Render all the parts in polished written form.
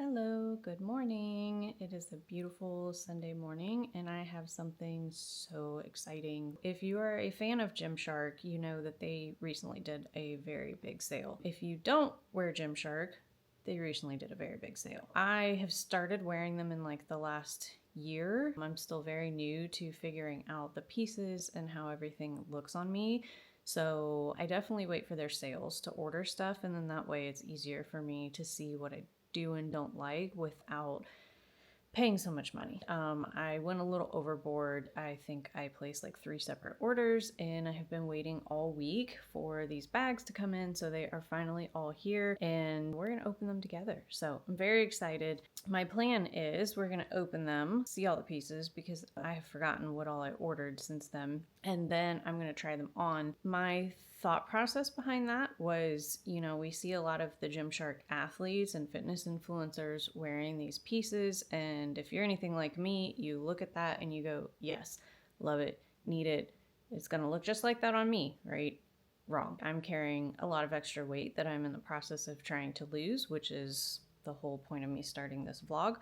Hello, good morning. It is a beautiful Sunday morning and I have something so exciting. If you are a fan of Gymshark, you know that they recently did a very big sale. If you don't wear Gymshark, they recently did a very big sale. I have started wearing them in like the last year. I'm still very new to figuring out the pieces and how everything looks on me. So I definitely wait for their sales to order stuff, and then that way it's easier for me to see what I do and don't like without paying so much money. I went a little overboard. I think I placed like 3 separate orders and I have been waiting all week for these bags to come in. So they are finally all here and we're gonna open them together. So I'm very excited. My plan is we're gonna open them, see all the pieces because I have forgotten what all I ordered since then. And then I'm gonna try them on. My thought process behind that was, we see a lot of the Gymshark athletes and fitness influencers wearing these pieces. And if you're anything like me, you look at that and you go, yes, love it, need it. It's going to look just like that on me, right? Wrong. I'm carrying a lot of extra weight that I'm in the process of trying to lose, which is the whole point of me starting this vlog.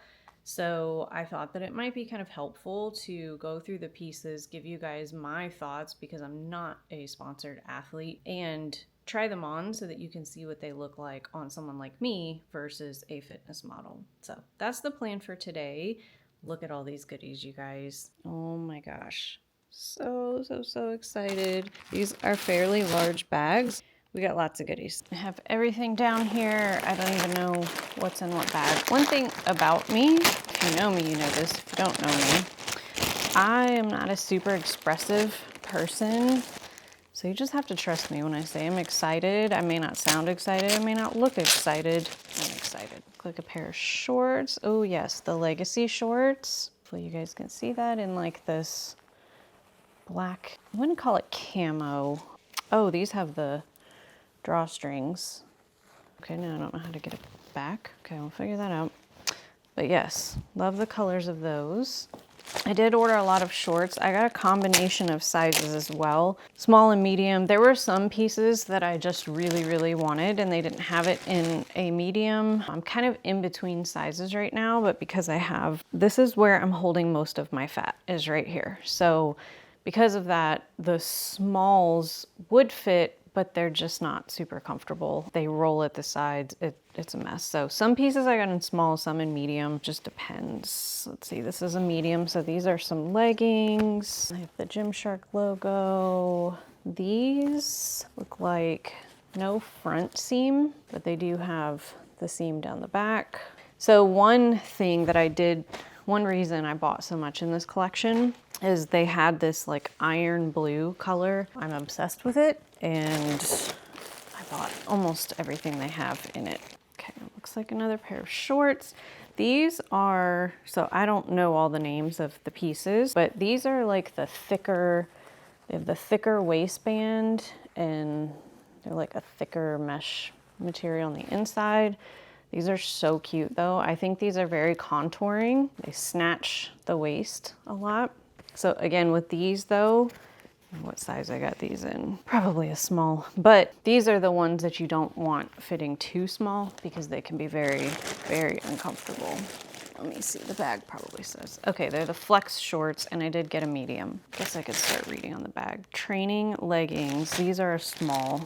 So I thought that it might be kind of helpful to go through the pieces, give you guys my thoughts because I'm not a sponsored athlete, and try them on so that you can see what they look like on someone like me versus a fitness model. So that's the plan for today. Look at all these goodies, you guys. Oh my gosh. So excited. These are fairly large bags. We got lots of goodies. I have everything down here. I don't even know what's in what bag. One thing about me, if you know me, you know this. If you don't know me, I am not a super expressive person. So you just have to trust me when I say I'm excited. I may not sound excited. I may not look excited. I'm excited. Look like a pair of shorts. Oh yes, the Legacy shorts. Hopefully you guys can see that in like this black, I wouldn't call it camo. Oh, these have the drawstrings. Okay, now I don't know how to get it back. Okay, we'll figure that out. But yes, love the colors of those. I did order a lot of shorts. I got a combination of sizes as well, small and medium. There were some pieces that I just really wanted and they didn't have it in a medium. I'm kind of in between sizes right now, but because this is where I'm holding most of my fat, is right here. So because of that, the smalls would fit, but they're just not super comfortable. They roll at the sides. It's a mess. So some pieces I got in small, some in medium, just depends. Let's see, this is a medium. So these are some leggings. I have the Gymshark logo. These look like no front seam, but they do have the seam down the back. So one reason I bought so much in this collection is they had this like iron blue color. I'm obsessed with it and I bought almost everything they have in it. Okay, looks like another pair of shorts. These are, so I don't know all the names of the pieces, but these are like they have the thicker waistband and they're like a thicker mesh material on the inside. These are so cute though. I think these are very contouring. They snatch the waist a lot. So again, with these though, what size I got these in? Probably a small, but these are the ones that you don't want fitting too small because they can be very uncomfortable. Let me see, the bag probably says. Okay, they're the flex shorts and I did get a medium. Guess I could start reading on the bag. Training leggings, these are a small.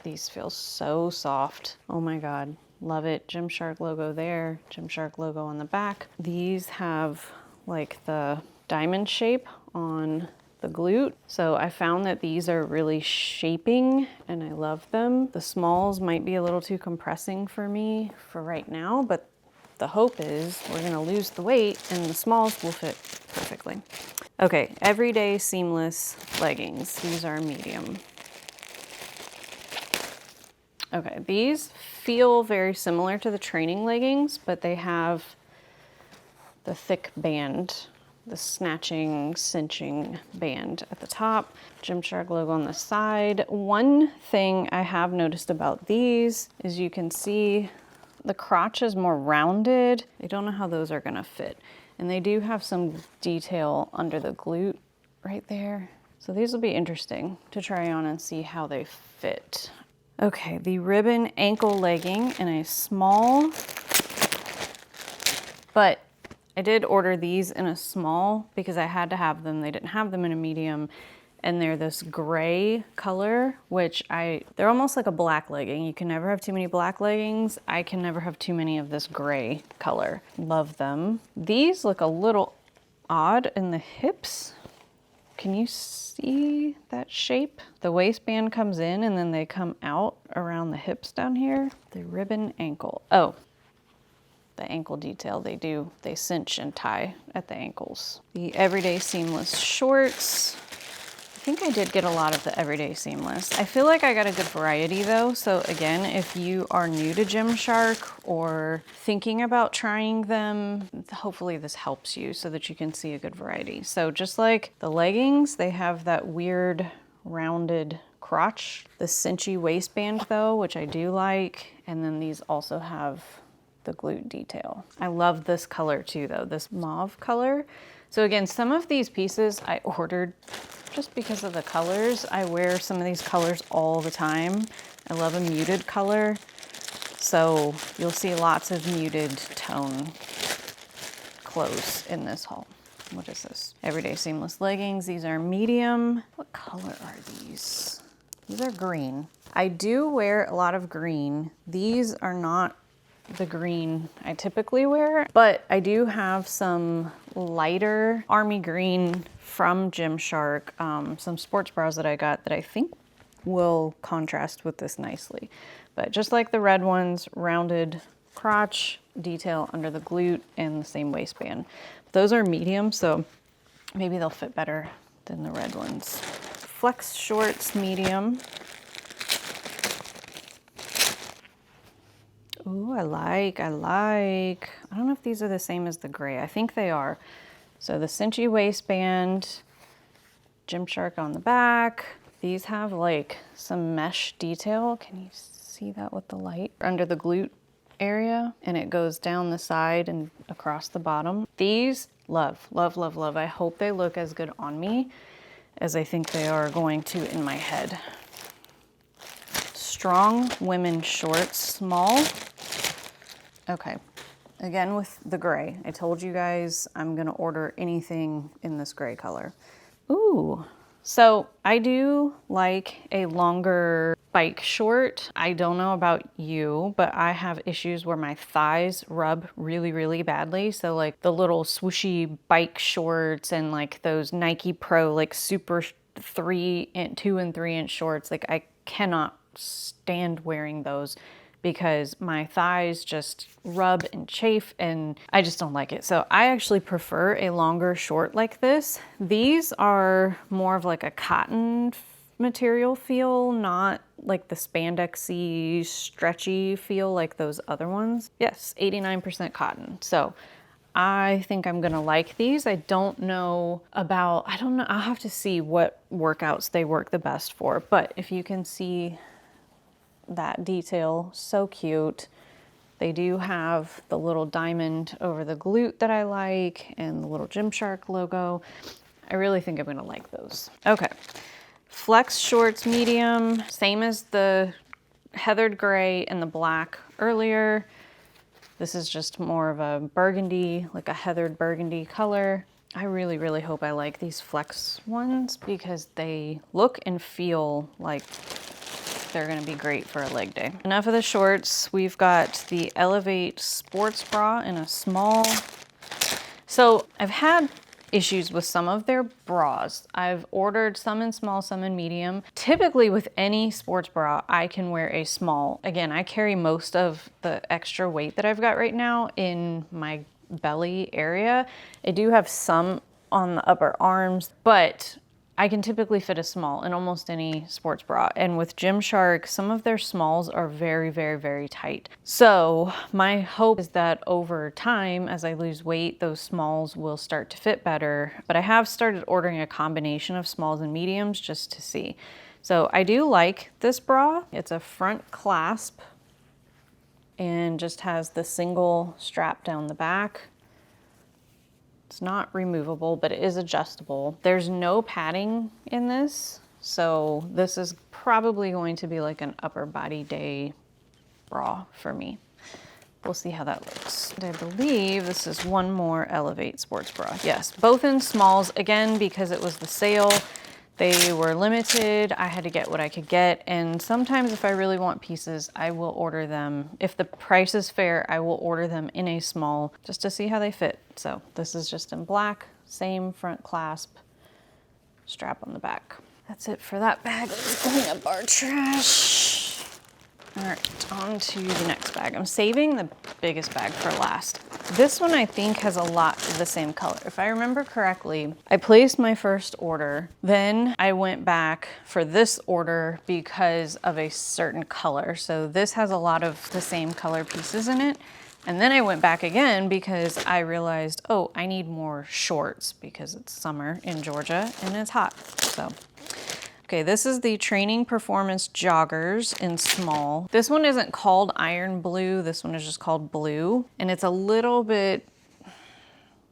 These feel so soft. Oh my God, love it. Gymshark logo there, Gymshark logo on the back. These have like the diamond shape on the glute. So I found that these are really shaping and I love them. The smalls might be a little too compressing for me for right now, but the hope is we're gonna lose the weight and the smalls will fit perfectly. Okay, everyday seamless leggings. These are medium. Okay, these feel very similar to the training leggings, but they have the thick band, the snatching, cinching band at the top, Gymshark logo on the side. One thing I have noticed about these is you can see the crotch is more rounded. I don't know how those are gonna fit. And they do have some detail under the glute right there. So these will be interesting to try on and see how they fit. Okay, the ribbon ankle legging in a small, but I did order these in a small because I had to have them. They didn't have them in a medium. And they're this gray color, which they're almost like a black legging. You can never have too many black leggings. I can never have too many of this gray color. Love them. These look a little odd in the hips. Can you see that shape? The waistband comes in and then they come out around the hips down here. The ribbon ankle. Oh, the ankle detail they cinch and tie at the ankles. The everyday seamless shorts. I think I did get a lot of the everyday seamless. I feel like I got a good variety though. So again, if you are new to Gymshark or thinking about trying them, hopefully this helps you so that you can see a good variety. So just like the leggings, they have that weird rounded crotch. The cinchy waistband though, which I do like. And then these also have the glute detail. I love this color too though, this mauve color. So again, some of these pieces I ordered just because of the colors. I wear some of these colors all the time. I love a muted color. So you'll see lots of muted tone clothes in this haul. What is this? Everyday seamless leggings. These are medium. What color are these? These are green. I do wear a lot of green. These are not the green I typically wear, but I do have some lighter army green from Gymshark, some sports bras that I got that I think will contrast with this nicely. But just like the red ones, rounded crotch, detail under the glute, and the same waistband. Those are medium, so maybe they'll fit better than the red ones. Flex shorts, medium. Ooh, I like. I don't know if these are the same as the gray. I think they are. So the cinchy waistband, Gymshark on the back. These have like some mesh detail. Can you see that with the light? Under the glute area, and it goes down the side and across the bottom. These, love, love, love, love. I hope they look as good on me as I think they are going to in my head. Strong women's shorts, small. Okay, again with the gray. I told you guys I'm gonna order anything in this gray color. Ooh, so I do like a longer bike short. I don't know about you, but I have issues where my thighs rub really, really badly. So like the little swooshy bike shorts and like those Nike Pro, like super 2 and 3 inch shorts, like I cannot stand wearing those because my thighs just rub and chafe and I just don't like it. So I actually prefer a longer short like this. These are more of like a cotton material feel, not like the spandexy, stretchy feel like those other ones. Yes, 89% cotton. So I think I'm gonna like these. I don't know, I'll have to see what workouts they work the best for, but if you can see that detail, so cute. They do have the little diamond over the glute that I like and the little Gymshark logo. I really think I'm gonna like those. Okay, flex shorts, medium, same as the heathered gray and the black earlier. This is just more of a burgundy, like a heathered burgundy color. I really, really hope I like these flex ones because they look and feel like they're gonna be great for a leg day. Enough of the shorts. We've got the Elevate sports bra in a small. So I've had issues with some of their bras. I've ordered some in small, some in medium. Typically with any sports bra, I can wear a small. Again, I carry most of the extra weight that I've got right now in my belly area. I do have some on the upper arms, but I can typically fit a small in almost any sports bra. And with Gymshark, some of their smalls are very, very, very tight. So my hope is that over time, as I lose weight, those smalls will start to fit better. But I have started ordering a combination of smalls and mediums just to see. So I do like this bra. It's a front clasp and just has the single strap down the back. It's not removable, but it is adjustable. There's no padding in this, so this is probably going to be like an upper body day bra for me. We'll see how that looks. I believe this is one more Elevate sports bra. Yes, both in smalls, again, because it was the sale. They were limited. I had to get what I could get. And sometimes if I really want pieces, I will order them. If the price is fair, I will order them in a small just to see how they fit. So this is just in black, same front clasp, strap on the back. That's it for that bag. Let's clean up our trash. All right, on to the next bag. I'm saving the biggest bag for last. This one I think has a lot of the same color. If I remember correctly, I placed my first order, then I went back for this order because of a certain color. So this has a lot of the same color pieces in it. And then I went back again because I realized, oh, I need more shorts because it's summer in Georgia and it's hot, so. Okay, this is the Training Performance Joggers in small. This one isn't called Iron Blue. This one is just called Blue. And it's a little bit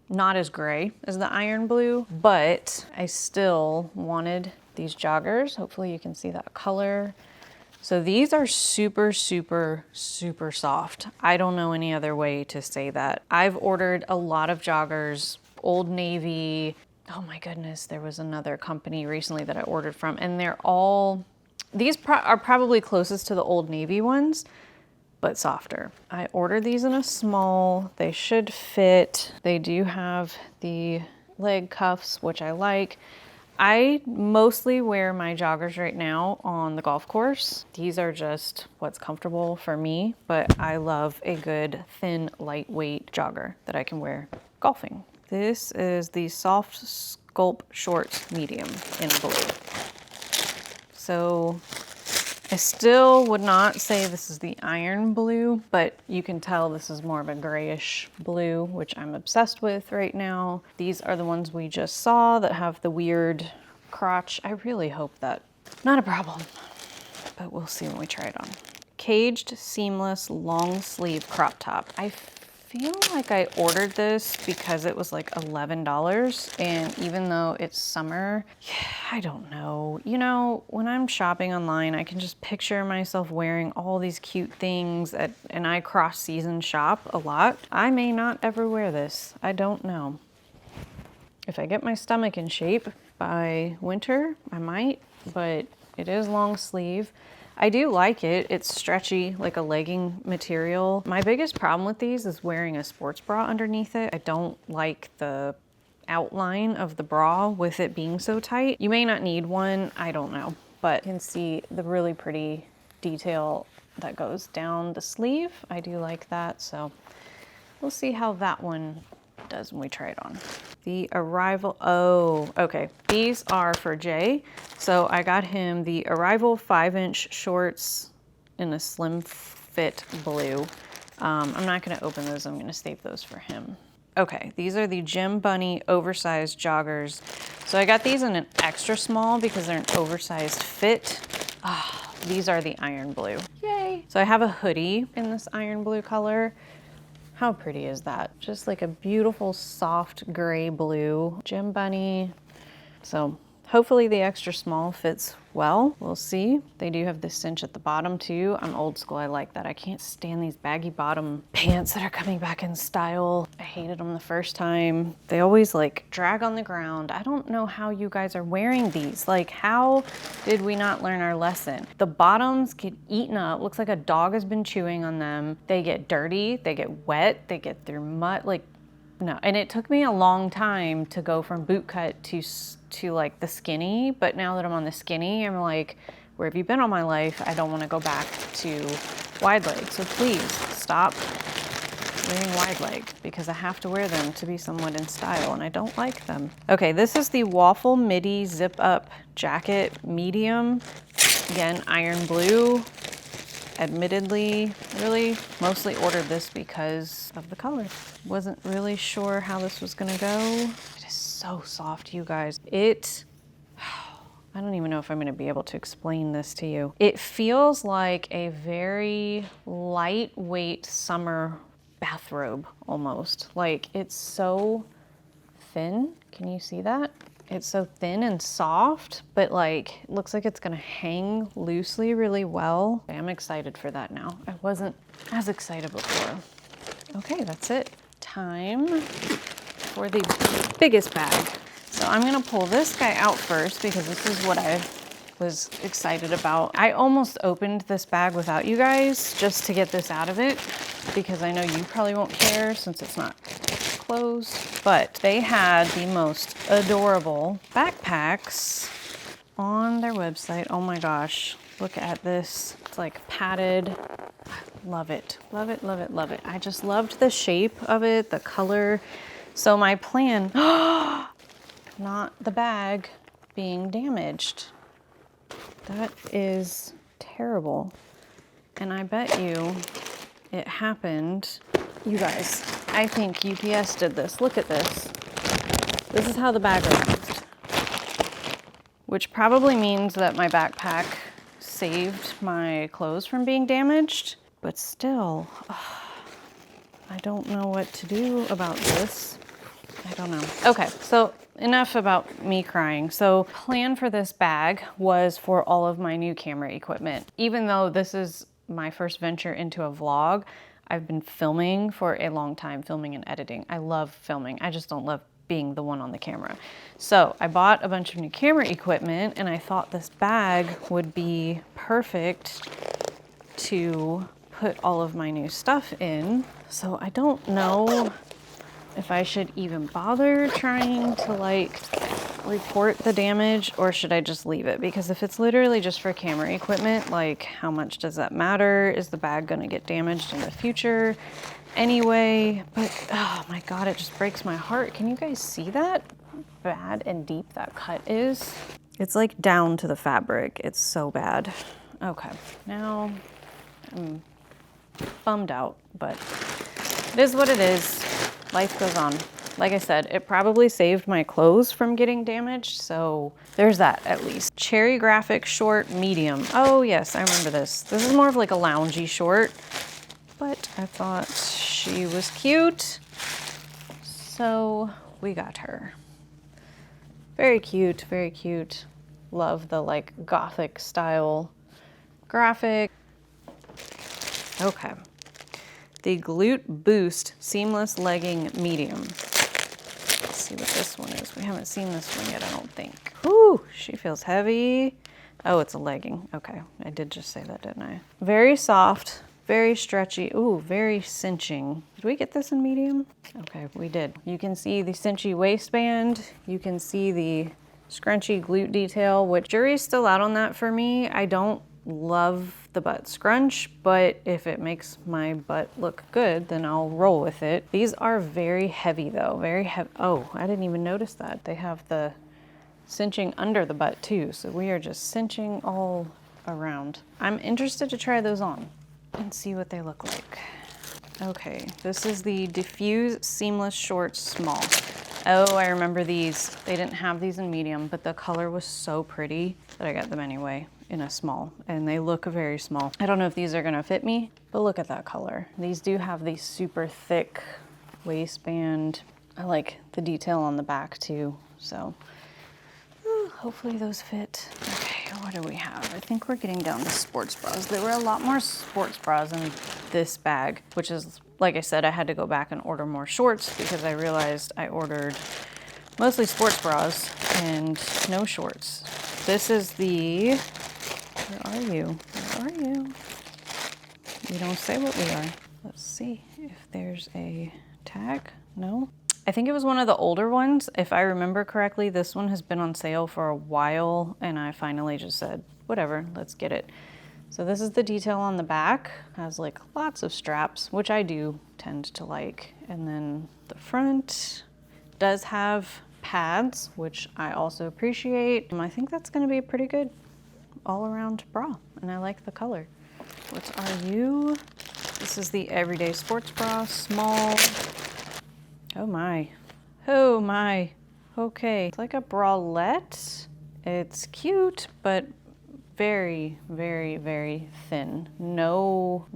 not as gray as the Iron Blue, but I still wanted these joggers. Hopefully you can see that color. So these are super, super, super soft. I don't know any other way to say that. I've ordered a lot of joggers, Old Navy. Oh my goodness, there was another company recently that I ordered from, and they're all, these are probably closest to the Old Navy ones, but softer. I ordered these in a small. They should fit. They do have the leg cuffs, which I like. I mostly wear my joggers right now on the golf course. These are just what's comfortable for me, but I love a good, thin, lightweight jogger that I can wear golfing. This is the Soft Sculpt Shorts Medium in blue. So I still would not say this is the Iron Blue, but you can tell this is more of a grayish blue, which I'm obsessed with right now. These are the ones we just saw that have the weird crotch. I really hope that, not a problem, but we'll see when we try it on. Caged Seamless Long Sleeve Crop Top. I feel like I ordered this because it was like $11, and even though it's summer, I don't know. You know, when I'm shopping online, I can just picture myself wearing all these cute things and I cross-season shop a lot. I may not ever wear this. I don't know. If I get my stomach in shape by winter, I might, but it is long sleeve. I do like it. It's stretchy, like a legging material. My biggest problem with these is wearing a sports bra underneath it. I don't like the outline of the bra with it being so tight. You may not need one, I don't know, but you can see the really pretty detail that goes down the sleeve. I do like that, so we'll see how that one does when we try it on. The Arrival, oh, okay. These are for Jay. So I got him the Arrival 5-inch shorts in a slim fit blue. I'm not gonna open those, I'm gonna save those for him. Okay, these are the Gym Bunny oversized joggers. So I got these in an extra small because they're an oversized fit. These are the Iron Blue, yay. So I have a hoodie in this Iron Blue color. How pretty is that? Just like a beautiful soft gray blue Gym Bunny. So hopefully the extra small fits well. We'll see. They do have this cinch at the bottom too. I'm old school, I like that. I can't stand these baggy bottom pants that are coming back in style. I hated them the first time. They always like drag on the ground. I don't know how you guys are wearing these. Like, how did we not learn our lesson? The bottoms get eaten up. Looks like a dog has been chewing on them. They get dirty, they get wet, they get through mud. Like, no. And it took me a long time to go from boot cut to like the skinny, but now that I'm on the skinny, I'm like, where have you been all my life? I don't want to go back to wide leg. So please stop wearing wide leg because I have to wear them to be somewhat in style and I don't like them. Okay, this is the Waffle Midi Zip Up Jacket Medium. Again, Iron Blue. Admittedly, really mostly ordered this because of the color. Wasn't really sure how this was gonna go. It is so soft, you guys. I don't even know if I'm gonna be able to explain this to you. It feels like a very lightweight summer bathrobe almost. Like, it's so thin. Can you see that? It's so thin and soft, but like, it looks like it's gonna hang loosely really well. I'm excited for that now. I wasn't as excited before. Okay, that's it. Time for the biggest bag. So I'm gonna pull this guy out first because this is what I was excited about. I almost opened this bag without you guys just to get this out of it because I know you probably won't care since it's not closed, but they had the most adorable backpacks on their website. Oh my gosh, look at this. It's like padded. Love it, love it, love it, love it. I just loved the shape of it, the color. So my plan, not the bag being damaged. That is terrible. And I bet you it happened. You guys, I think UPS did this. Look at this. This is how the bag arrived. Which probably means that my backpack saved my clothes from being damaged. But still, I don't know what to do about this. I don't know. Okay, so enough about me crying. So plan for this bag was for all of my new camera equipment. Even though this is my first venture into a vlog, I've been filming for a long time, filming and editing. I love filming. I just don't love being the one on the camera. So I bought a bunch of new camera equipment and I thought this bag would be perfect to put all of my new stuff in. So I don't know if I should even bother trying to like report the damage or should I just leave it? Because if it's literally just for camera equipment, like how much does that matter? Is the bag gonna get damaged in the future anyway? But oh my God, it just breaks my heart. Can you guys see that bad and deep that cut is? It's like down to the fabric. It's so bad. Okay, now I'm bummed out, but it is what it is. Life goes on. Like I said, it probably saved my clothes from getting damaged, so there's that at least. Cherry graphic short medium. Oh yes, I remember this. This is more of like a loungy short, but I thought she was cute, so we got her. Very cute, very cute. Love the like gothic style graphic. Okay. The Glute Boost Seamless Legging Medium. Let's see what this one is. We haven't seen this one yet, I don't think. Ooh, she feels heavy. Oh, it's a legging. Okay, I did just say that, didn't I? Very soft, very stretchy. Ooh, very cinching. Did we get this in medium? Okay, we did. You can see the cinchy waistband. You can see the scrunchy glute detail, which jury's still out on that for me. I don't love the butt scrunch, but if it makes my butt look good, then I'll roll with it. These are very heavy though, very heavy. Oh, I didn't even notice that. They have the cinching under the butt too, so we are just cinching all around. I'm interested to try those on and see what they look like. Okay, this is the Diffuse Seamless Shorts Small. Oh, I remember these. They didn't have these in medium, but the color was so pretty that I got them anyway in a small, and they look very small. I don't know if these are gonna fit me, but look at that color. These do have the super thick waistband. I like the detail on the back too, so hopefully those fit. Okay, what do we have? I think we're getting down to sports bras. There were a lot more sports bras in this bag, which is, like I said, I had to go back and order more shorts because I realized I ordered mostly sports bras and no shorts. This is the, where are you? Where are you? You don't say what we are. Let's see if there's a tag. No? I think it was one of the older ones. If I remember correctly, this one has been on sale for a while and I finally just said, whatever, let's get it. So this is the detail on the back. Has like lots of straps, which I do tend to like. And then the front does have pads, which I also appreciate. I think that's gonna be a pretty good all-around bra, and I like the color. What are you? This is the Everyday Sports Bra, small. Oh my, oh my. Okay, it's like a bralette. It's cute, but very, very, very thin. No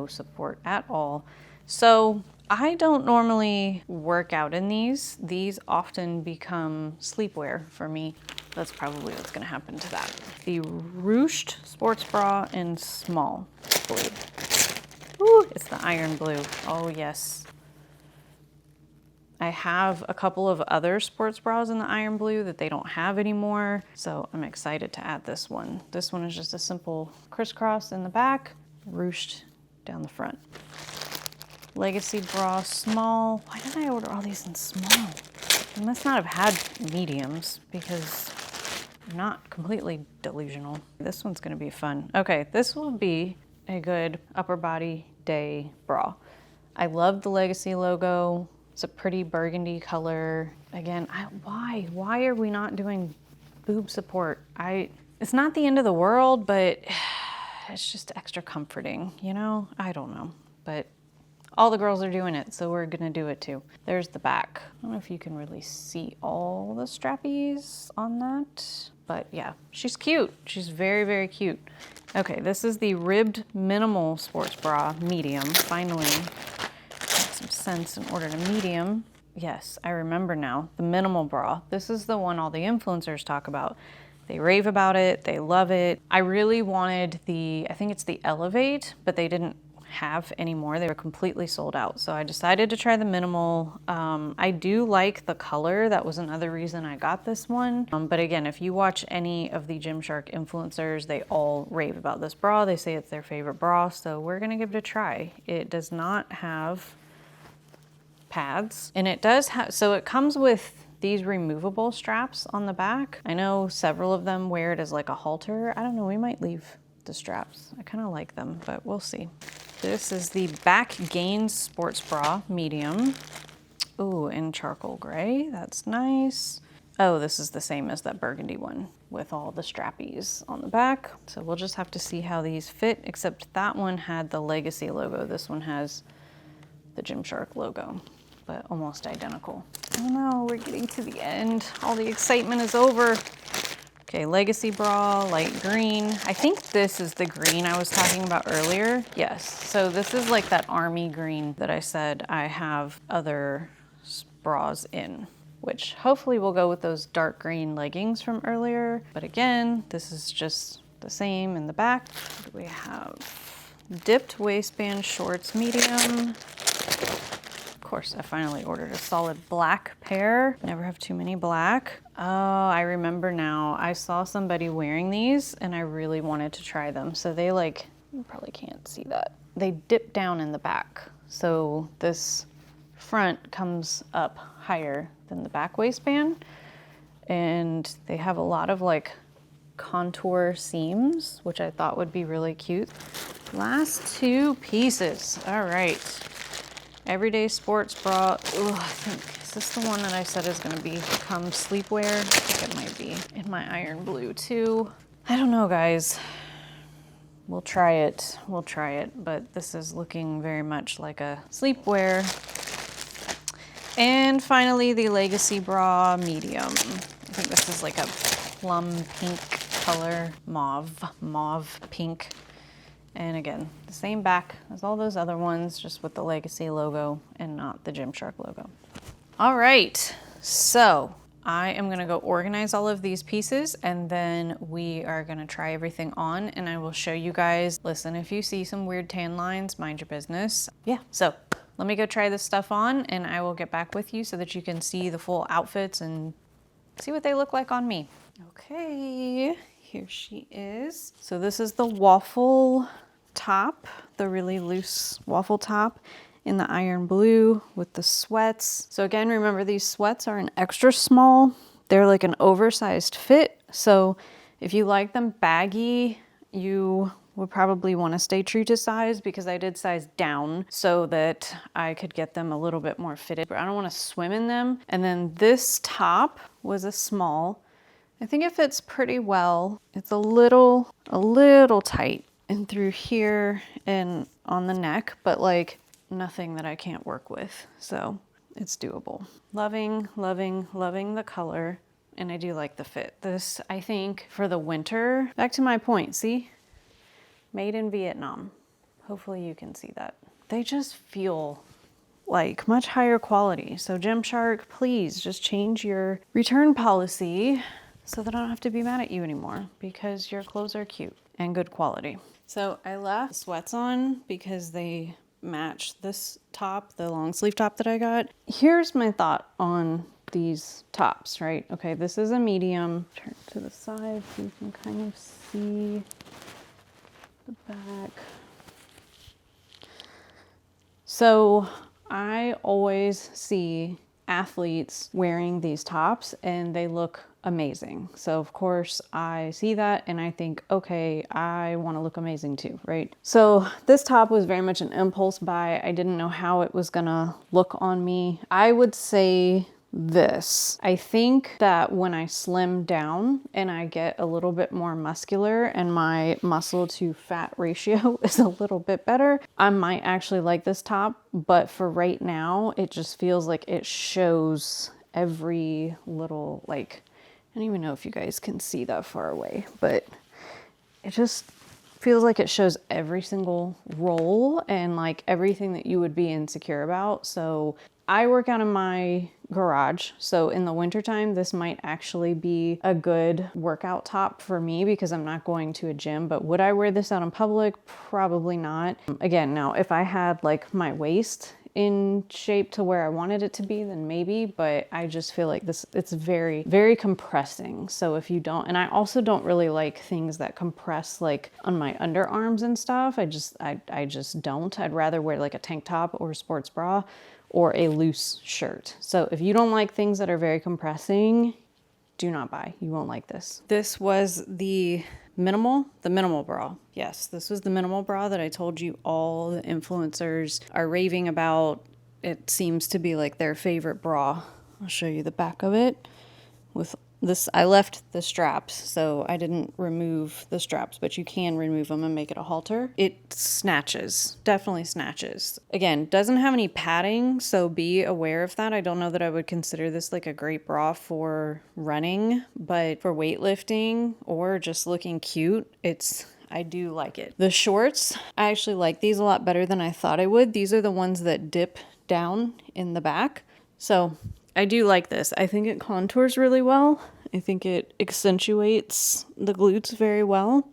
support at all. So I don't normally work out in these. These often become sleepwear for me. That's probably what's gonna happen to that. The ruched sports bra in small, I believe. Ooh, it's the iron blue. Oh yes. I have a couple of other sports bras in the iron blue that they don't have anymore, so I'm excited to add this one. This one is just a simple crisscross in the back, ruched down the front. Legacy bra small. Why did I order all these in small? I must not have had mediums because I'm not completely delusional. This one's gonna be fun. Okay, this will be a good upper body day bra. I love the Legacy logo. It's a pretty burgundy color. Again, why are we not doing boob support? It's not the end of the world, but it's just extra comforting, you know? I don't know, but all the girls are doing it, so we're gonna do it too. There's the back. I don't know if you can really see all the strappies on that, but yeah, she's cute. She's very, very cute. Okay, this is the ribbed minimal sports bra, medium. Finally, some sense and ordered a medium. Yes, I remember now, the minimal bra. This is the one all the influencers talk about. They rave about it, they love it. I really wanted I think it's the Elevate, but they didn't have anymore. They were completely sold out. So I decided to try the minimal. I do like the color. That was another reason I got this one. But again, if you watch any of the Gymshark influencers, they all rave about this bra. They say it's their favorite bra, so we're gonna give it a try. It does not have pads, and it does have, so it comes with these removable straps on the back. I know several of them wear it as like a halter. I don't know, we might leave the straps. I kind of like them, but we'll see. This is the Back Gains sports bra, medium. Ooh, in charcoal gray, that's nice. Oh, this is the same as that burgundy one with all the strappies on the back. So we'll just have to see how these fit, except that one had the Legacy logo. This one has the Gymshark logo, but almost identical. Oh no, we're getting to the end. All the excitement is over. Okay, Legacy bra, light green. I think this is the green I was talking about earlier. Yes, so this is like that army green that I said I have other bras in, which hopefully will go with those dark green leggings from earlier. But again, this is just the same in the back. What do we have? Dipped waistband shorts, medium. Of course, I finally ordered a solid black pair. Never have too many black. Oh, I remember now. I saw somebody wearing these and I really wanted to try them. So they you probably can't see that. They dip down in the back. So this front comes up higher than the back waistband. And they have a lot of contour seams, which I thought would be really cute. Last two pieces. All right. Everyday sports bra. Ooh, I think, is this the one that I said is gonna become sleepwear? I think it might be. In my iron blue too. I don't know, guys. We'll try it, but this is looking very much like a sleepwear. And finally, the Legacy bra, medium. I think this is like a plum pink color, mauve pink. And again, the same back as all those other ones, just with the Legacy logo and not the Gymshark logo. All right, so I am gonna go organize all of these pieces and then we are gonna try everything on and I will show you guys. Listen, if you see some weird tan lines, mind your business. Yeah, so let me go try this stuff on and I will get back with you so that you can see the full outfits and see what they look like on me. Okay. Here she is. So this is the waffle top, the really loose waffle top in the iron blue with the sweats. So again, remember these sweats are an extra small. They're like an oversized fit. So if you like them baggy, you would probably want to stay true to size because I did size down so that I could get them a little bit more fitted, but I don't want to swim in them. And then this top was a small. I think it fits pretty well. It's a little tight and through here and on the neck, but nothing that I can't work with. So it's doable. Loving the color. and I do like the fit. This, I think, for the winter, back to my point, see? Made in Vietnam. Hopefully you can see that. They just feel like much higher quality. So Gymshark, please just change your return policy so that I don't have to be mad at you anymore, because your clothes are cute and good quality. So I left sweats on because they match this top, the long sleeve top that I got. Here's my thought on these tops, right? Okay, this is a medium. Turn to the side so you can kind of see the back. So I always see athletes wearing these tops and they look amazing. So of course I see that and I think, okay, I want to look amazing too, right? So this top was very much an impulse buy. I didn't know how it was gonna look on me. I would say this. I think that when I slim down and I get a little bit more muscular and my muscle to fat ratio is a little bit better, I might actually like this top. But for right now, it just feels like it shows every little, like, I don't even know if you guys can see that far away, but it just feels like it shows every single roll and like everything that you would be insecure about. So I work out in my garage. So in the wintertime, this might actually be a good workout top for me because I'm not going to a gym. But would I wear this out in public? Probably not. Again, now if I had like my waist in shape to where I wanted it to be, then maybe, but I just feel like this, it's very, very compressing. So if you don't, and I also don't really like things that compress like on my underarms and stuff. I just don't. I'd rather wear like a tank top or a sports bra or a loose shirt. So if you don't like things that are very compressing, do not buy. You won't like this. This was the minimal bra. Yes, this was the minimal bra that I told you all the influencers are raving about. It seems to be like their favorite bra. I'll show you the back of it with this. I left the straps, so I didn't remove the straps, but you can remove them and make it a halter. It snatches, definitely snatches. Again, doesn't have any padding, so be aware of that. I don't know that I would consider this like a great bra for running, but for weightlifting or just looking cute, I do like it. The shorts, I actually like these a lot better than I thought I would. These are the ones that dip down in the back. So I do like this. I think it contours really well. I think it accentuates the glutes very well.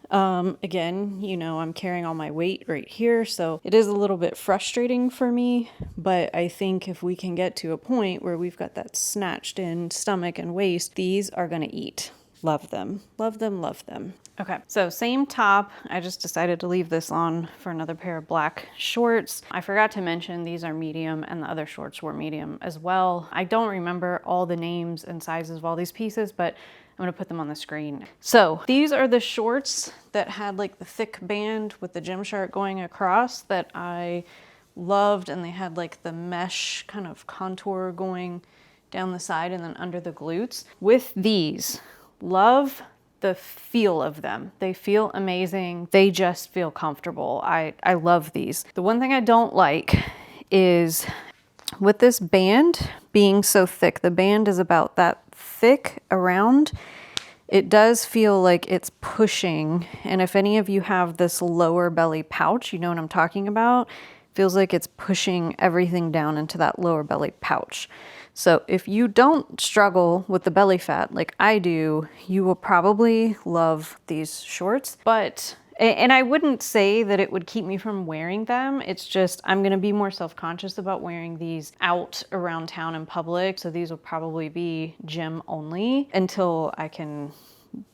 Again, you know, I'm carrying all my weight right here, so it is a little bit frustrating for me, but I think if we can get to a point where we've got that snatched in stomach and waist, these are gonna eat. Love them, love them, love them. Okay, so same top. I just decided to leave this on for another pair of black shorts. I forgot to mention these are medium and the other shorts were medium as well. I don't remember all the names and sizes of all these pieces, but I'm gonna put them on the screen. So these are the shorts that had like the thick band with the Gymshark going across that I loved, and they had like the mesh kind of contour going down the side and then under the glutes. With these, love the feel of them. They feel amazing. They just feel comfortable. I love these. The one thing I don't like is with this band being so thick, the band is about that thick around, it does feel like it's pushing. And if any of you have this lower belly pouch, you know what I'm talking about. It feels like it's pushing everything down into that lower belly pouch. So if you don't struggle with the belly fat like I do, you will probably love these shorts. And I wouldn't say that it would keep me from wearing them. It's just I'm gonna be more self-conscious about wearing these out around town in public. So these will probably be gym only until I can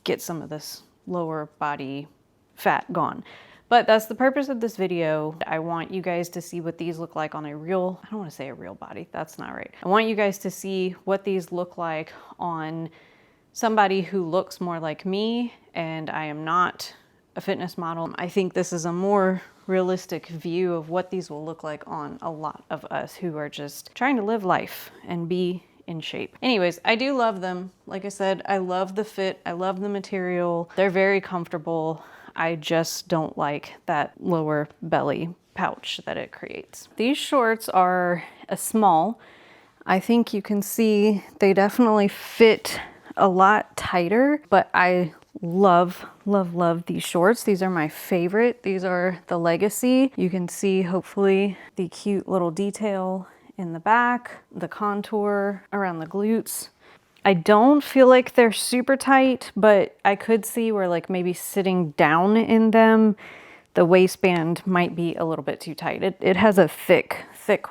get some of this lower body fat gone. But that's the purpose of this video. I want you guys to see what these look like on a real, I don't want to say a real body, that's not right. I want you guys to see what these look like on somebody who looks more like me, and I am not a fitness model. I think this is a more realistic view of what these will look like on a lot of us who are just trying to live life and be in shape. Anyways, I do love them. Like I said, I love the fit. I love the material. They're very comfortable. I just don't like that lower belly pouch that it creates. These shorts are a small. I think you can see they definitely fit a lot tighter, but I love, love, love these shorts. These are my favorite. These are the Legacy. You can see hopefully the cute little detail in the back, the contour around the glutes. I don't feel like they're super tight, but I could see where like maybe sitting down in them, the waistband might be a little bit too tight. It has a thick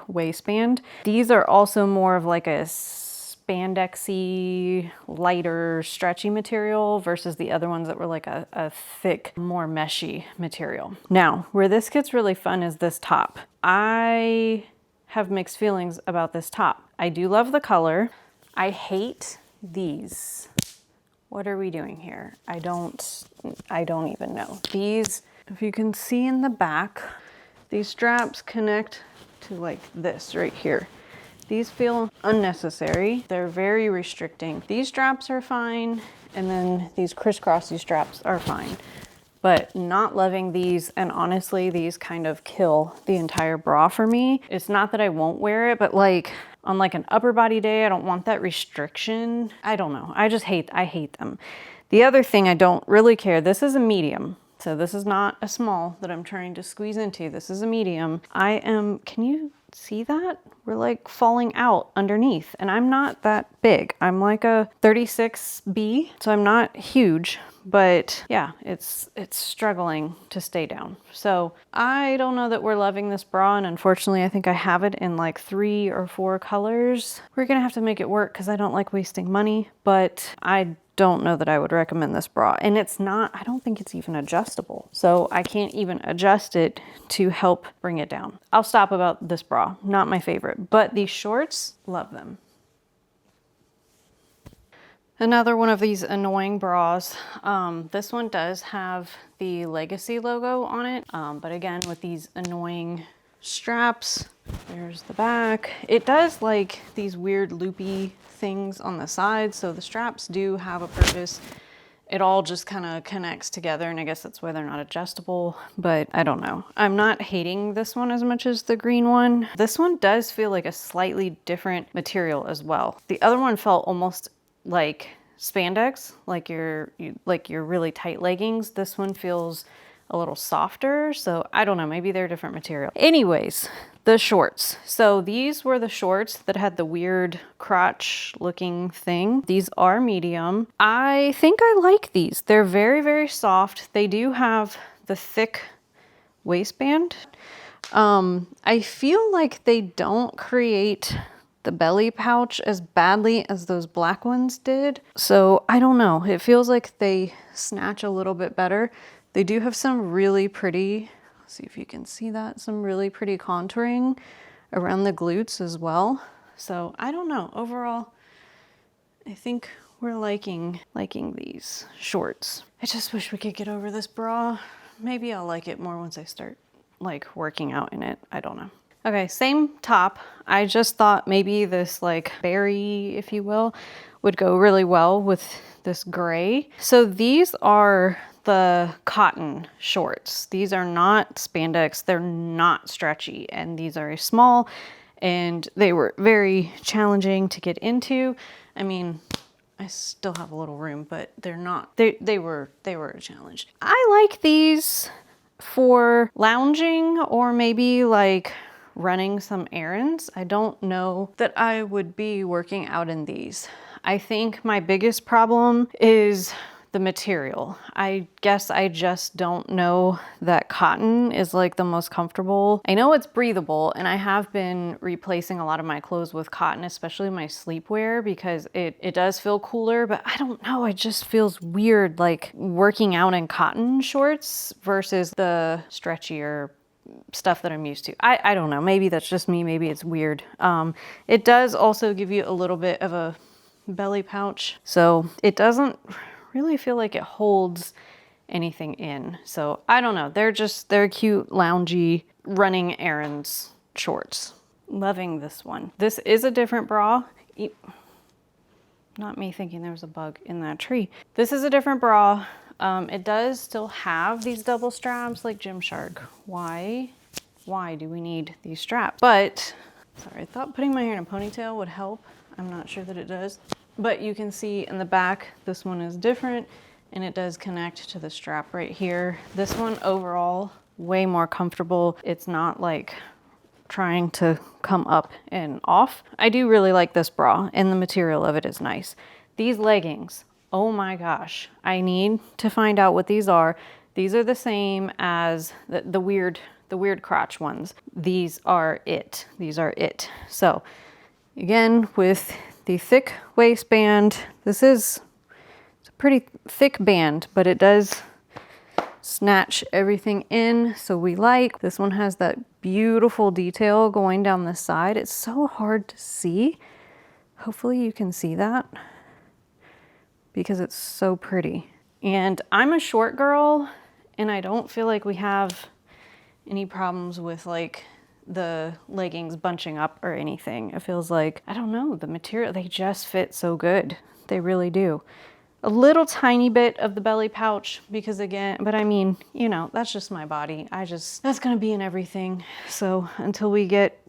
waistband. These are also more of like a spandexy, lighter, stretchy material versus the other ones that were like a thick, more meshy material. Now, where this gets really fun is this top. I have mixed feelings about this top. I do love the color. I hate these. What are we doing here? I don't even know. These, if you can see in the back, these straps connect to like this right here. These feel unnecessary. They're very restricting. These straps are fine, and then these crisscrossy straps are fine. But not loving these, and honestly, these kind of kill the entire bra for me. It's not that I won't wear it, but like on like an upper body day, I don't want that restriction. I don't know. I hate them. The other thing I don't really care, this is a medium. So this is not a small that I'm trying to squeeze into. This is a medium. can you see that? We're like falling out underneath, and I'm not that big. I'm like a 36B, so I'm not huge, but yeah, it's struggling to stay down. So I don't know that we're loving this bra, and unfortunately I think I have it in like 3 or 4 colors. We're gonna have to make it work because I don't like wasting money, but I don't know that I would recommend this bra. And it's not, I don't think it's even adjustable. So I can't even adjust it to help bring it down. I'll stop about this bra, not my favorite, but these shorts, love them. Another one of these annoying bras. This one does have the Legacy logo on it, but again, with these annoying straps, there's the back. It does like these weird loopy things on the sides, so the straps do have a purpose. It all just kind of connects together, and I guess that's why they're not adjustable, but I don't know. I'm not hating this one as much as the green one. This one does feel like a slightly different material as well. The other one felt almost like spandex, like your really tight leggings. This one feels a little softer, so I don't know, maybe they're different material. Anyways, the shorts. So these were the shorts that had the weird crotch looking thing. These are medium. I think I like these. They're very, very soft. They do have the thick waistband. I feel like they don't create the belly pouch as badly as those black ones did. So I don't know. It feels like they snatch a little bit better. They do have some really pretty, let's see if you can see that, some really pretty contouring around the glutes as well. So I don't know. Overall, I think we're liking these shorts. I just wish we could get over this bra. Maybe I'll like it more once I start like working out in it. I don't know. Okay, same top. I just thought maybe this like berry, if you will, would go really well with this gray. So these are the cotton shorts. These are not spandex. They're not stretchy, and these are small, and they were very challenging to get into. I mean, I still have a little room, but they're not, they were a challenge. I like these for lounging or maybe like running some errands. I don't know that I would be working out in these. I think my biggest problem is the material. I guess I just don't know that cotton is like the most comfortable. I know it's breathable, and I have been replacing a lot of my clothes with cotton, especially my sleepwear, because it does feel cooler, but I don't know, it just feels weird like working out in cotton shorts versus the stretchier stuff that I'm used to. I don't know, maybe that's just me, maybe it's weird. It does also give you a little bit of a belly pouch, so it doesn't really feel like it holds anything in. So I don't know, they're cute, loungy, running errands shorts. Loving this one. This is a different bra. Not me thinking there was a bug in that tree. This is a different bra. It does still have these double straps like Gymshark. Why do we need these straps? But, sorry, I thought putting my hair in a ponytail would help. I'm not sure that it does. But you can see in the back, this one is different and it does connect to the strap right here. This one overall, way more comfortable. It's not like trying to come up and off. I do really like this bra and the material of it is nice. These leggings, oh my gosh, I need to find out what these are. These are the same as the weird crotch ones. These are it. These are it. So again, with the thick waistband, it's a pretty thick band, but it does snatch everything in, so we like. This one has that beautiful detail going down the side. It's so hard to see. Hopefully you can see that because it's so pretty. And I'm a short girl and I don't feel like we have any problems with like the leggings bunching up or anything. It feels like, I don't know, the material, they just fit so good. They really do. A little tiny bit of the belly pouch because again, but I mean, you know, that's just my body. That's gonna be in everything. So until we get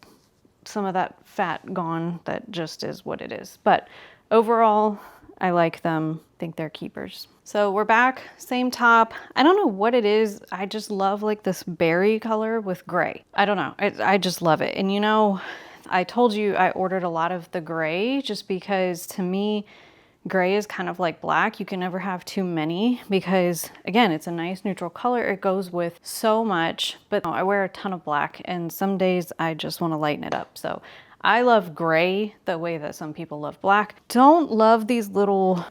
some of that fat gone, that just is what it is. But overall, I like them. I think they're keepers. So we're back, same top. I don't know what it is. I just love like this berry color with gray. I don't know. I just love it. And you know, I told you I ordered a lot of the gray just because to me, gray is kind of like black. You can never have too many because again, it's a nice neutral color. It goes with so much, but I wear a ton of black and some days I just want to lighten it up. So I love gray the way that some people love black. Don't love these little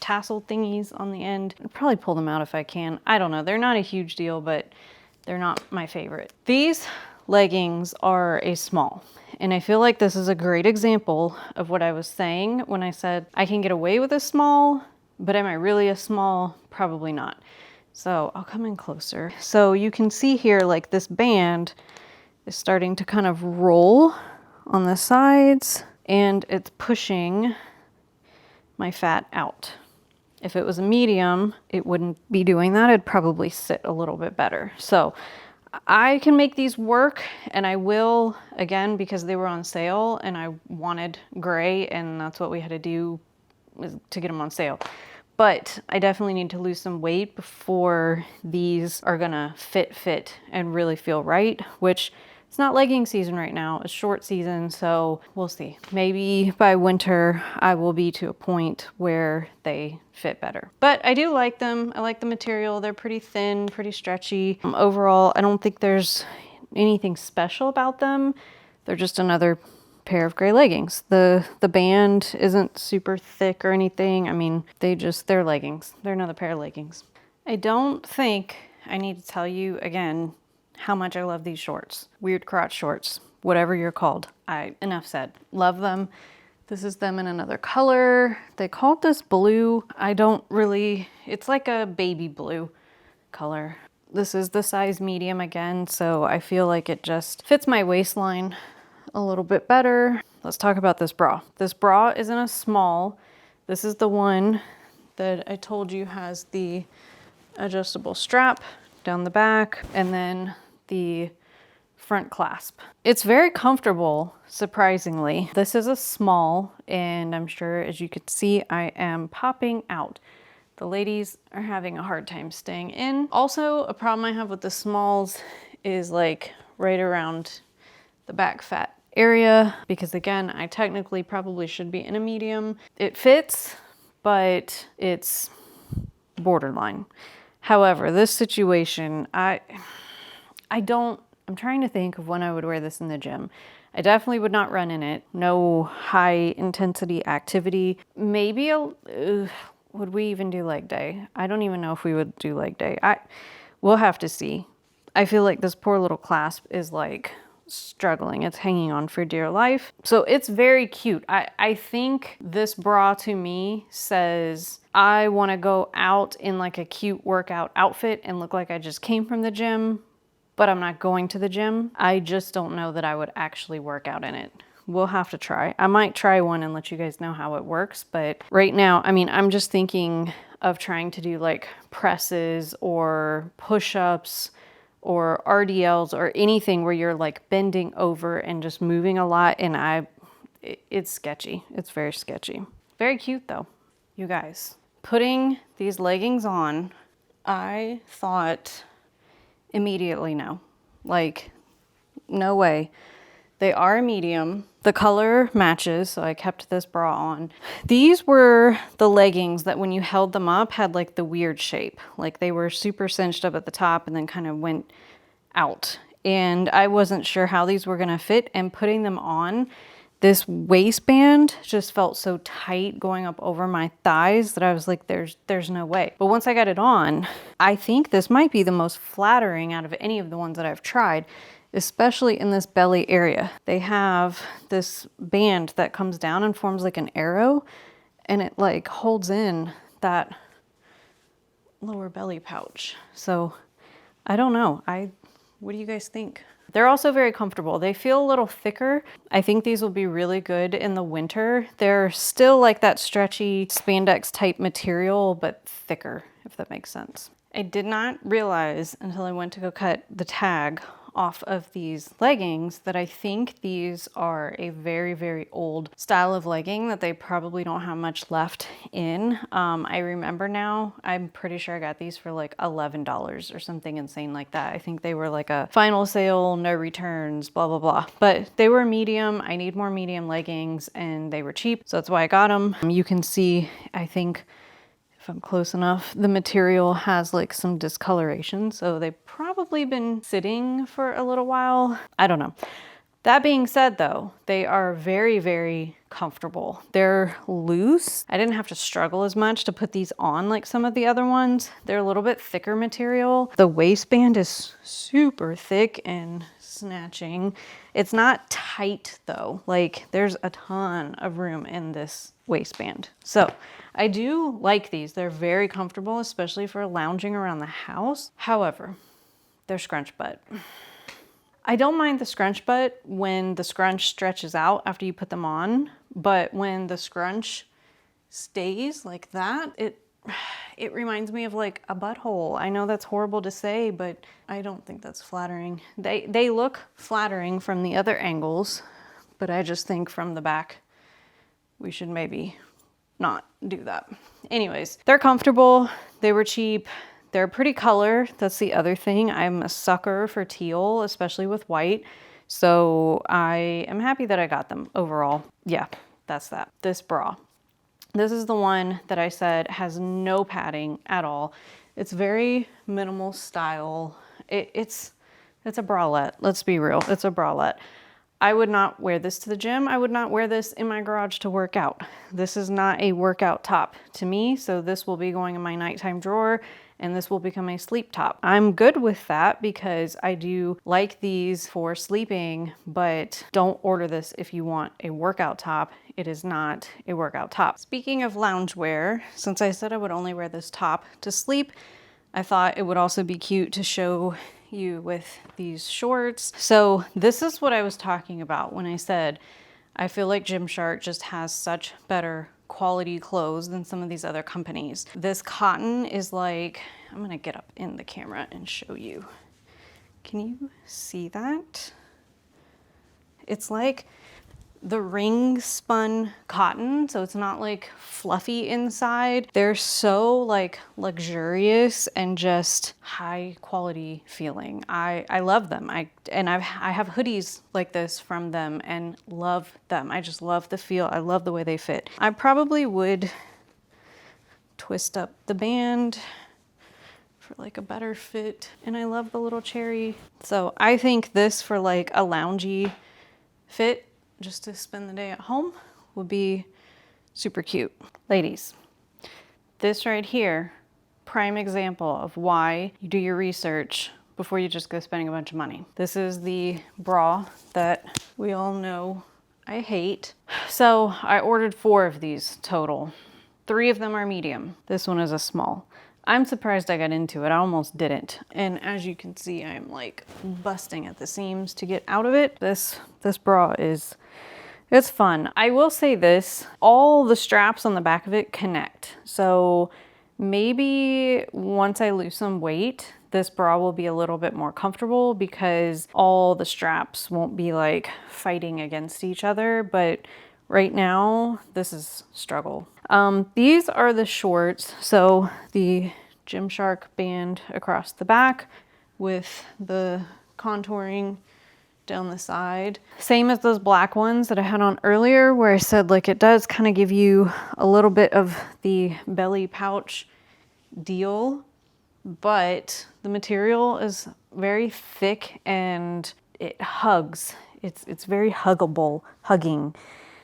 tassel thingies on the end. I'll probably pull them out if I can. I don't know. They're not a huge deal, but they're not my favorite. These leggings are a small. And I feel like this is a great example of what I was saying when I said I can get away with a small, but am I really a small? Probably not. So I'll come in closer. So you can see here, like this band is starting to kind of roll on the sides and it's pushing my fat out. If it was a medium, it wouldn't be doing that. It'd probably sit a little bit better. So I can make these work and I will, again, because they were on sale and I wanted gray and that's what we had to do to get them on sale. But I definitely need to lose some weight before these are gonna fit and really feel right, which it's not legging season right now, it's short season, so we'll see. Maybe by winter, I will be to a point where they fit better. But I do like them. I like the material. They're pretty thin, pretty stretchy. Overall, I don't think there's anything special about them. They're just another pair of gray leggings. The band isn't super thick or anything. I mean, they're leggings. They're another pair of leggings. I don't think I need to tell you again how much I love these shorts. Weird crotch shorts, whatever you're called. Enough said. Love them. This is them in another color. They called this blue. It's like a baby blue color. This is the size medium again, so I feel like it just fits my waistline a little bit better. Let's talk about this bra. This bra is in a small. This is the one that I told you has the adjustable strap down the back and then the front clasp. It's very comfortable, surprisingly. This is a small, and I'm sure as you could see, I am popping out. The ladies are having a hard time staying in. Also, a problem I have with the smalls is like right around the back fat area, because again, I technically probably should be in a medium. It fits, but it's borderline. However, this situation, I'm trying to think of when I would wear this in the gym. I definitely would not run in it. No high intensity activity. Maybe would we even do leg day? I don't even know if we would do leg day. We'll have to see. I feel like this poor little clasp is like struggling. It's hanging on for dear life. So it's very cute. I think this bra to me says, I want to go out in like a cute workout outfit and look like I just came from the gym, but I'm not going to the gym. I just don't know that I would actually work out in it. We'll have to try. I might try one and let you guys know how it works. But right now, I mean, I'm just thinking of trying to do like presses or push-ups or RDLs or anything where you're like bending over and just moving a lot. And it's sketchy. It's very sketchy. Very cute though. You guys, putting these leggings on, I thought immediately no. Like, no way. They are a medium. The color matches, so I kept this bra on. These were the leggings that when you held them up had like the weird shape. Like they were super cinched up at the top and then kind of went out. And I wasn't sure how these were gonna fit, and putting them on, this waistband just felt so tight going up over my thighs that I was like, there's no way. But once I got it on, I think this might be the most flattering out of any of the ones that I've tried, especially in this belly area. They have this band that comes down and forms like an arrow, and it like holds in that lower belly pouch. So I don't know. What do you guys think? They're also very comfortable. They feel a little thicker. I think these will be really good in the winter. They're still like that stretchy spandex type material, but thicker, if that makes sense. I did not realize until I went to go cut the tag off of these leggings that I think these are a very, very old style of legging that they probably don't have much left in. I remember now, I'm pretty sure I got these for like $11 or something insane like that. I think they were like a final sale, no returns, blah, blah, blah. But they were medium. I need more medium leggings and they were cheap. So that's why I got them. You can see, I think, if I'm close enough, the material has like some discoloration, so they've probably been sitting for a little while. I don't know. That being said though, they are very, very comfortable. They're loose. I didn't have to struggle as much to put these on like some of the other ones. They're a little bit thicker material. The waistband is super thick and snatching. It's not tight though. Like there's a ton of room in this waistband. So I do like these. They're very comfortable, especially for lounging around the house. However, they're scrunch butt. I don't mind the scrunch butt when the scrunch stretches out after you put them on, but when the scrunch stays like that, it reminds me of like a butthole. I know that's horrible to say, but I don't think that's flattering. They look flattering from the other angles, but I just think from the back, we should maybe not do that. Anyways, they're comfortable. They were cheap. They're a pretty color. That's the other thing. I'm a sucker for teal, especially with white. So I am happy that I got them overall. Yeah, that's that. This bra. This is the one that I said has no padding at all. It's very minimal style. It's a bralette. Let's be real. It's a bralette. I would not wear this to the gym. I would not wear this in my garage to work out. This is not a workout top to me. So this will be going in my nighttime drawer and this will become a sleep top. I'm good with that because I do like these for sleeping, but don't order this if you want a workout top. It is not a workout top. Speaking of loungewear, since I said I would only wear this top to sleep, I thought it would also be cute to show you with these shorts. So this is what I was talking about when I said I feel like Gymshark just has such better quality clothes than some of these other companies. This cotton is like, I'm gonna get up in the camera and show you. Can you see that? It's like the ring spun cotton, so it's not like fluffy inside. They're so like luxurious and just high quality feeling. I love them. I have hoodies like this from them and love them. I just love the feel. I love the way they fit. I probably would twist up the band for like a better fit. And I love the little cherry. So I think this for like a loungy fit, just to spend the day at home, would be super cute. Ladies, this right here, prime example of why you do your research before you just go spending a bunch of money. This is the bra that we all know I hate. So I ordered 4 of these total. 3 of them are medium. This one is a small. I'm surprised I got into it. I almost didn't. And as you can see, I'm like busting at the seams to get out of it. This bra it's fun. I will say this, all the straps on the back of it connect. So maybe once I lose some weight, this bra will be a little bit more comfortable because all the straps won't be like fighting against each other. But right now, this is struggle. These are the shorts. So the Gymshark band across the back with the contouring down the side. Same as those black ones that I had on earlier where I said like it does kind of give you a little bit of the belly pouch deal, but the material is very thick and it hugs. It's very hugging.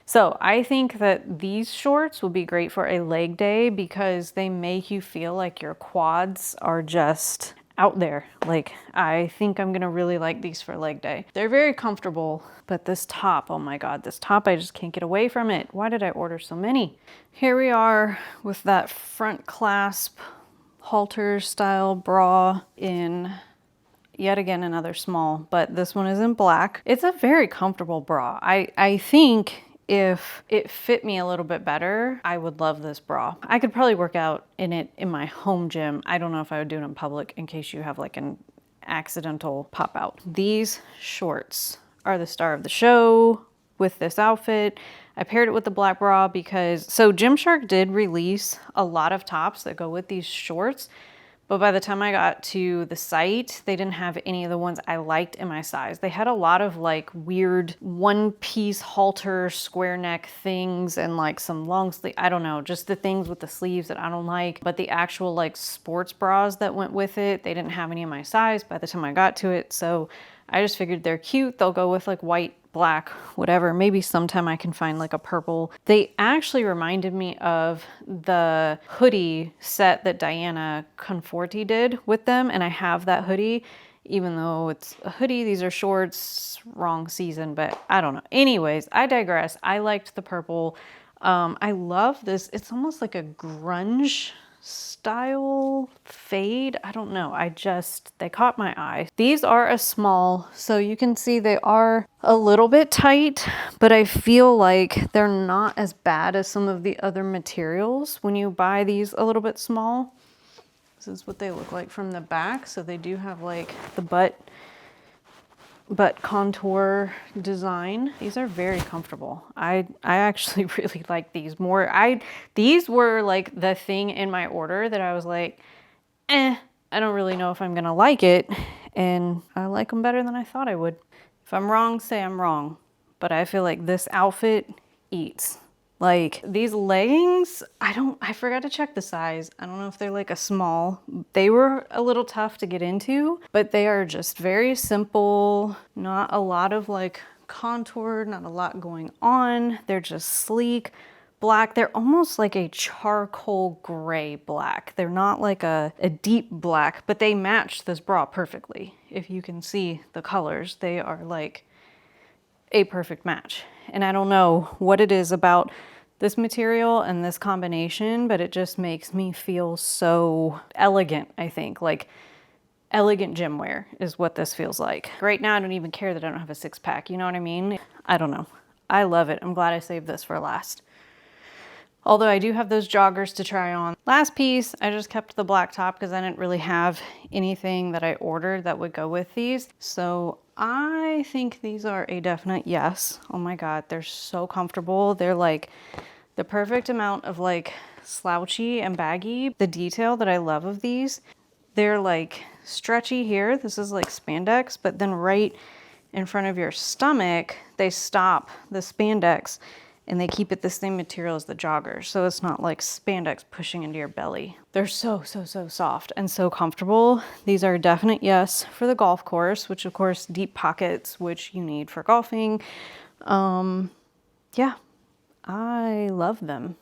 So I think that these shorts will be great for a leg day because they make you feel like your quads are just out there. Like, I think I'm gonna really like these for leg day. They're very comfortable, but this top, oh my God, this top, I just can't get away from it. Why did I order so many? Here we are with that front clasp halter style bra in yet again another small, but this one is in black. It's a very comfortable bra. I think if it fit me a little bit better, I would love this bra. I could probably work out in it in my home gym. I don't know if I would do it in public in case you have like an accidental pop out. These shorts are the star of the show with this outfit. I paired it with the black bra because, so Gymshark did release a lot of tops that go with these shorts, but by the time I got to the site, they didn't have any of the ones I liked in my size. They had a lot of like weird one-piece halter square neck things and like some long sleeve, I don't know, just the things with the sleeves that I don't like. But the actual like sports bras that went with it, they didn't have any in my size by the time I got to it. So I just figured they're cute. They'll go with like white, black, whatever. Maybe sometime I can find like a purple. They actually reminded me of the hoodie set that Diana Conforti did with them. And I have that hoodie, even though it's a hoodie, these are shorts, wrong season, but I don't know. Anyways, I digress. I liked the purple. I love this. It's almost like a grunge style fade. I don't know. They caught my eye. These are a small, so you can see they are a little bit tight, but I feel like they're not as bad as some of the other materials when you buy these a little bit small. This is what they look like from the back. So they do have like the butt contour design. These are very comfortable. I actually really like these more. These were like the thing in my order that I was like, I don't really know if I'm gonna like it. And I like them better than I thought I would. If I'm wrong, say I'm wrong. But I feel like this outfit eats. Like these leggings, I forgot to check the size. I don't know if they're like a small. They were a little tough to get into, but they are just very simple. Not a lot of like contour, not a lot going on. They're just sleek, black. They're almost like a charcoal gray black. They're not like a deep black, but they match this bra perfectly. If you can see the colors, they are like a perfect match. And I don't know what it is about this material and this combination, but it just makes me feel so elegant, I think. Like elegant gym wear is what this feels like. Right now, I don't even care that I don't have a six pack. You know what I mean? I don't know. I love it. I'm glad I saved this for last. Although I do have those joggers to try on. Last piece, I just kept the black top because I didn't really have anything that I ordered that would go with these. So I think these are a definite yes. Oh my God, they're so comfortable. They're like the perfect amount of like slouchy and baggy. The detail that I love of these, they're like stretchy here. This is like spandex, but then right in front of your stomach, they stop the spandex and they keep it the same material as the joggers. So it's not like spandex pushing into your belly. They're so soft and so comfortable. These are a definite yes for the golf course, which of course deep pockets, which you need for golfing. Yeah, I love them.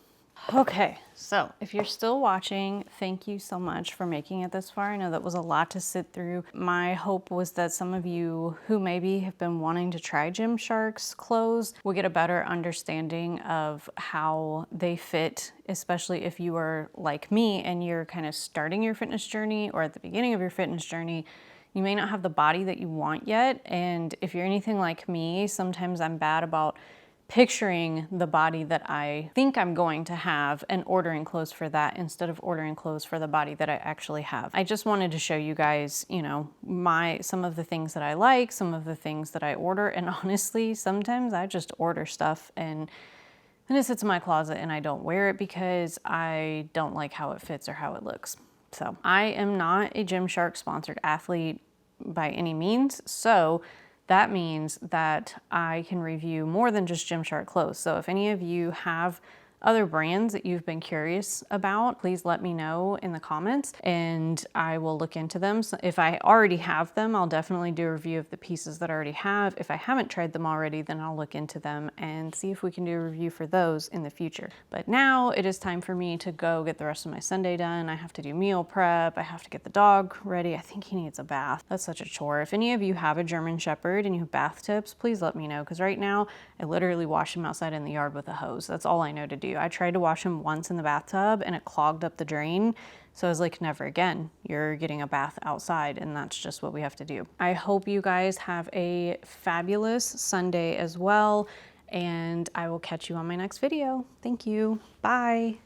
Okay, so if you're still watching, thank you so much for making it this far. I know that was a lot to sit through. My hope was that some of you who maybe have been wanting to try Gymshark's clothes will get a better understanding of how they fit, especially if you are like me and you're kind of starting your fitness journey or at the beginning of your fitness journey. You may not have the body that you want yet, and if you're anything like me, sometimes I'm bad about picturing the body that I think I'm going to have and ordering clothes for that instead of ordering clothes for the body that I actually have. I just wanted to show you guys, you know, some of the things that I like, some of the things that I order, and honestly, sometimes I just order stuff and and it sits in my closet and I don't wear it because I don't like how it fits or how it looks. So I am not a Gymshark sponsored athlete by any means. So that means that I can review more than just Gymshark clothes. So if any of you have other brands that you've been curious about, please let me know in the comments and I will look into them. So if I already have them, I'll definitely do a review of the pieces that I already have. If I haven't tried them already, then I'll look into them and see if we can do a review for those in the future. But now it is time for me to go get the rest of my Sunday done. I have to do meal prep. I have to get the dog ready. I think he needs a bath. That's such a chore. If any of you have a German Shepherd and you have bath tips, please let me know, because right now I literally wash him outside in the yard with a hose. That's all I know to do. I tried to wash him once in the bathtub and it clogged up the drain. So I was like, never again. You're getting a bath outside, and that's just what we have to do. I hope you guys have a fabulous Sunday as well, and I will catch you on my next video. Thank you. Bye.